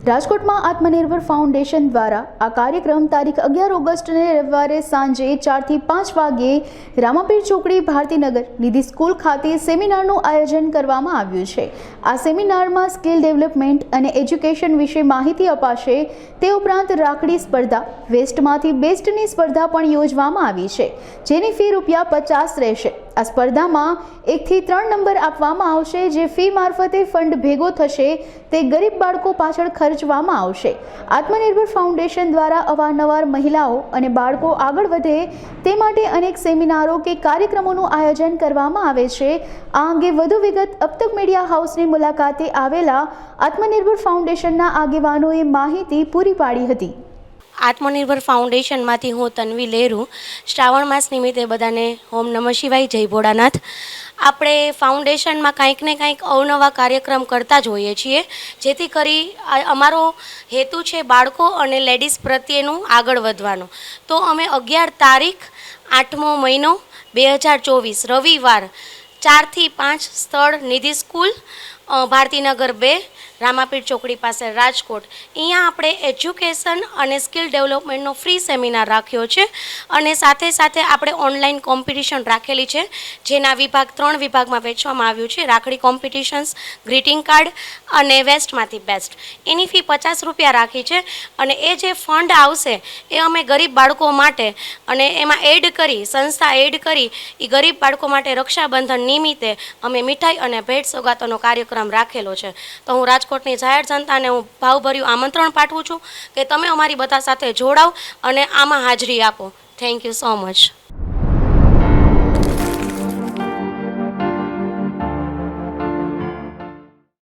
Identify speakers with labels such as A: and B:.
A: રાજકોટમાં આત્મનિર્ભર ફાઉન્ડેશન દ્વારા આ કાર્યક્રમ તારીખ 11 ઓગસ્ટને રવિવારે સાંજે 4 થી 5 વાગ્યે રામાપીર ચોકડી ભારતીનગર નિધિ સ્કૂલ ખાતે સેમિનારનું આયોજન કરવામાં આવ્યું છે। આ સેમિનારમાં સ્કિલ ડેવલપમેન્ટ અને એજ્યુકેશન વિશે માહિતી અપાશે। તે ઉપરાંત રાખડી સ્પર્ધા, વેસ્ટમાંથી બેસ્ટની સ્પર્ધા પણ યોજવામાં આવી છે, જેની ફી ₹50 રહેશે। આ સ્પર્ધામાં 1 થી 3 નંબર આપવામાં આવશે, જે ફી મારફતે ફંડ ભેગો થશે તે ગરીબ બાળકો પાછળ ખર્ચવામાં આવશે। આત્મનિર્ભર ફાઉન્ડેશન દ્વારા અવારનવાર મહિલાઓ અને બાળકો આગળ વધે તે માટે અનેક સેમિનારો કે કાર્યક્રમોનું આયોજન કરવામાં આવે છે। આ અંગે વધુ વિગત અબતક મીડિયા હાઉસની મુલાકાતે આવેલા આત્મનિર્ભર ફાઉન્ડેશનના આગેવાનોએ માહિતી પૂરી પાડી હતી।
B: આત્મનિર્ભર ફાઉન્ડેશનમાંથી હું તન્વી લેરુ। શ્રાવણ માસ નિમિત્તે બધાને ઓમ નમઃ શિવાય, જય ભોળાનાથ। આપણે ફાઉન્ડેશનમાં કંઈક ને કંઈક અવનવા કાર્યક્રમ કરતા જ હોઈએ છીએ, જેથી કરી અમારો હેતુ છે બાળકો અને લેડીઝ પ્રત્યેનું આગળ વધવાનો। તો અમે 11 તારીખ 8મો મહિનો 2024 રવિવાર 4 થી 5 સ્થળ નિધિ સ્કૂલ ભારતીનગર 2 રામાપીર ચોકડી પાસે રાજકોટ, અહીંયા આપણે એજ્યુકેશન અને સ્કિલ ડેવલપમેન્ટનો ફ્રી સેમિનાર રાખ્યો છે અને સાથે સાથે આપણે ઓનલાઈન કોમ્પિટિશન રાખેલી છે, જેના વિભાગ 3 વિભાગમાં વહેંચવામાં આવ્યું છે: રાખડી કોમ્પિટિશન્સ, ગ્રીટિંગ કાર્ડ અને વેસ્ટમાંથી બેસ્ટ। એની ફી ₹50 રાખી છે અને એ જે ફંડ આવશે એ અમે ગરીબ બાળકો માટે અને એમાં એડ કરી, સંસ્થા એડ કરી, એ ગરીબ બાળકો માટે રક્ષાબંધન નિમિત્તે અમે મીઠાઈ અને ભેટ સોગાતોનો કાર્યક્રમ રાખેલો છે। તો હું રાજકોટની જાહેર જનતાને હું ભાવભર્યું આમંત્રણ પાઠવું છું કે તમે અમારી બધા સાથે જોડાઓ અને આમાં હાજરી આપો। Thank you so much.